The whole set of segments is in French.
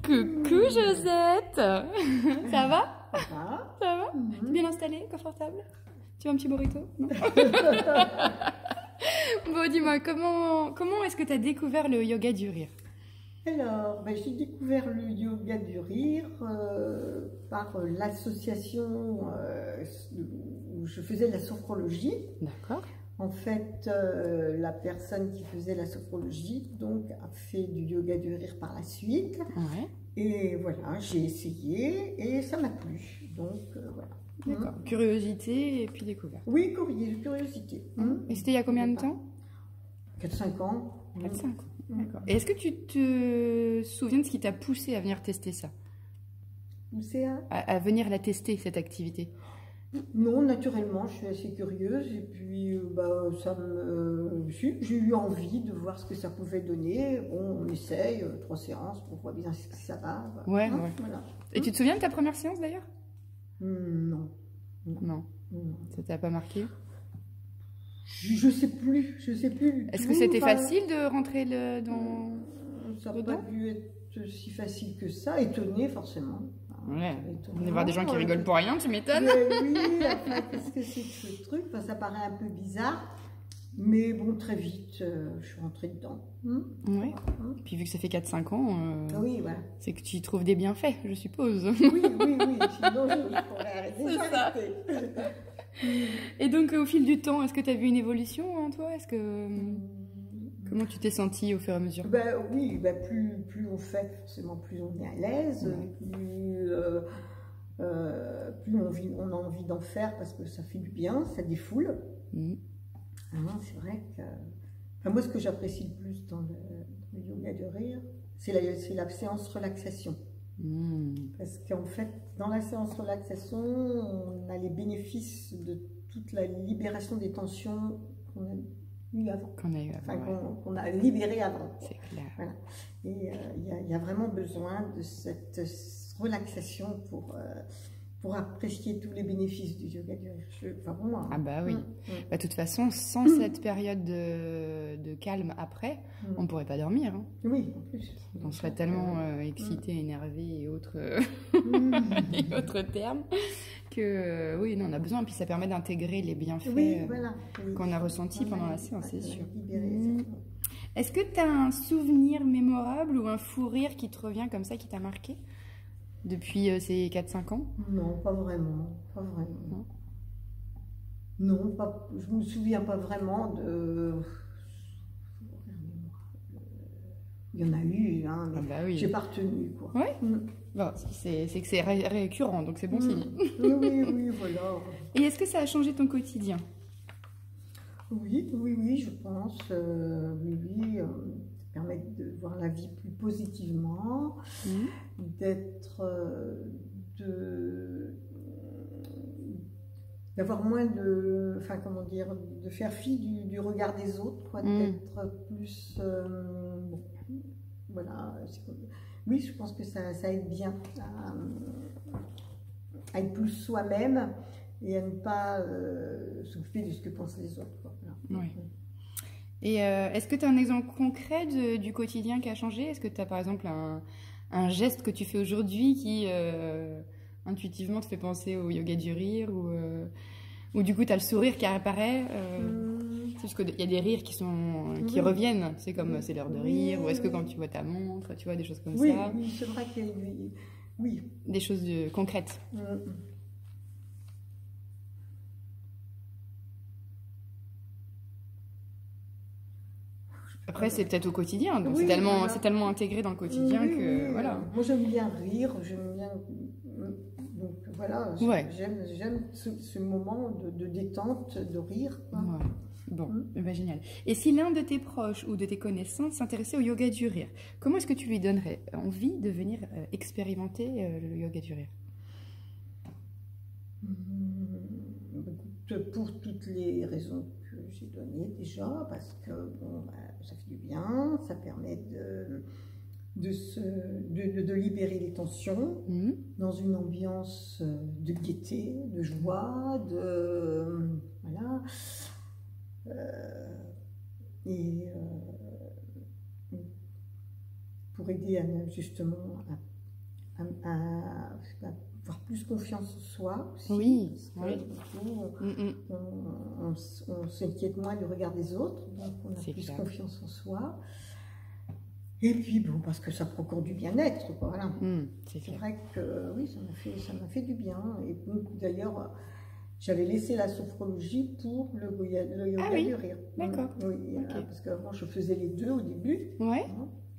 Coucou Josette. Ça va? Ça va? Ça va? T'es bien installée, confortable? Tu veux un petit burrito? Non. Bon, dis-moi, comment est-ce que tu as découvert le yoga du rire? Alors, j'ai découvert le yoga du rire par l'association où je faisais la sophrologie. D'accord. En fait, la personne qui faisait la sophrologie donc, a fait du yoga du rire par la suite. Ouais. Et voilà, j'ai essayé et ça m'a plu. Donc, voilà. D'accord. Curiosité et puis découverte. Oui, curiosité. Et c'était il y a combien de temps? 4-5 ans. 4-5 ans. D'accord. Et est-ce que tu te souviens de ce qui t'a poussé à venir tester ça? Poussé À venir la tester, cette activité? Non, naturellement, je suis assez curieuse et puis j'ai eu envie de voir ce que ça pouvait donner. Bon, on essaye 3 séances pour voir bien si ça va. Ouais. Voilà. Et tu te souviens de ta première séance d'ailleurs? Non. Non. Ça t'a pas marqué? Je sais plus. Est-ce que c'était facile de rentrer dans... Ça n'a pas dû être si facile que ça. Étonné, forcément. Ouais. On va voir des gens qui rigolent pour rien, tu m'étonnes. Oui, enfin, qu'est-ce que c'est que ce truc? Enfin, ça paraît un peu bizarre. Mais bon, très vite, je suis rentrée dedans. Ouais. Et puis vu que ça fait 4-5 ans, oui, voilà. c'est que tu y trouves des bienfaits, je suppose. Oui. Sinon, je pourrais arrêter. Et donc, au fil du temps, est-ce que tu as vu une évolution en toi? Comment tu t'es sentie au fur et à mesure? Oui, plus on fait, forcément, plus on est à l'aise, plus on a envie d'en faire parce que ça fait du bien, ça défoule. C'est vrai que... Enfin, moi, ce que j'apprécie le plus dans le yoga du rire, c'est la séance relaxation. Parce qu'en fait, dans la séance relaxation, on a les bénéfices de toute la libération des tensions qu'on a eues avant. Qu'on a libérées avant. C'est clair. Voilà. Et il y a vraiment besoin de cette relaxation pour apprécier tous les bénéfices du yoga du rire. Enfin, pour moi. Ah bah oui. De toute façon, sans cette période de calme après, on ne pourrait pas dormir. Hein. Oui, en plus. On serait tellement excité, énervé et autres, termes que oui, non, on a besoin. Puis ça permet d'intégrer les bienfaits qu'on a ressentis pendant la séance, c'est sûr. Est-ce que tu as un souvenir mémorable ou un fou rire qui te revient comme ça, qui t'a marqué depuis ces 4-5 ans? Non, pas vraiment. Non, je me souviens pas vraiment de... Il y en a eu, hein, mais oui. J'ai pas retenu, quoi. Ouais. Bon, c'est que c'est récurrent, donc c'est bon signe. Oui, voilà. Et est-ce que ça a changé ton quotidien? Oui, je pense. Oui. Ça permet de voir la vie plus positivement, d'avoir moins de, enfin comment dire, de faire fi du regard des autres, quoi, d'être plus, voilà. Oui, je pense que ça aide bien à être plus soi-même et à ne pas s'occuper de ce que pensent les autres, quoi. Voilà. Oui. Et est-ce que tu as un exemple concret du quotidien qui a changé? Est-ce que tu as par exemple un geste que tu fais aujourd'hui qui intuitivement te fait penser au yoga du rire ou du coup tu as le sourire qui apparaît parce qu'il y a des rires qui reviennent, c'est comme c'est l'heure de rire, ou est-ce que quand tu vois ta montre, tu vois des choses comme ça? Oui, c'est vrai qu'il y a des choses concrètes. Après, c'est peut-être au quotidien, donc c'est tellement intégré dans le quotidien que voilà. Moi, j'aime bien rire, donc voilà, j'aime ce moment de détente, de rire. Ouais. Bon, génial. Et si l'un de tes proches ou de tes connaissances s'intéressait au yoga du rire, comment est-ce que tu lui donnerais envie de venir expérimenter le yoga du rire? Pour toutes les raisons que j'ai données déjà, parce que ça fait du bien, ça permet de libérer les tensions dans une ambiance de gaieté, de joie, voilà. Et pour aider justement à avoir plus confiance en soi aussi. Oui, Parce que, du coup, on s'inquiète moins du regard des autres, donc on a plus confiance en soi. Et puis, bon, parce que ça procure du bien-être, quoi, voilà. C'est vrai que oui, ça m'a fait du bien. Et donc, d'ailleurs, j'avais laissé la sophrologie pour le yoga du rire. D'accord. Oui, parce qu'avant, je faisais les deux au début. Ouais.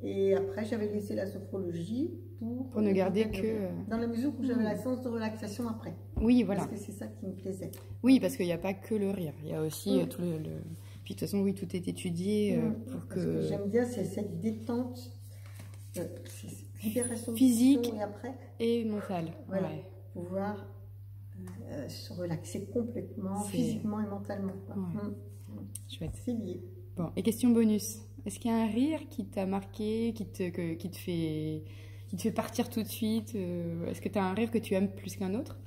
Et après, j'avais laissé la sophrologie pour ne garder que... Dans la mesure où j'avais la séance de relaxation après. Oui, voilà. Parce que c'est ça qui me plaisait. Oui, parce qu'il n'y a pas que le rire. Il y a aussi tout le... Puis de toute façon, oui, tout est étudié pour que... Ce que j'aime bien, c'est cette détente, libération physique et après... et mentale. Voilà, pouvoir se relaxer complètement, physiquement et mentalement. Chouette. C'est lié. Bon, et question bonus. Est-ce qu'il y a un rire qui t'a marqué, qui te fait partir tout de suite? Est-ce que tu as un rire que tu aimes plus qu'un autre?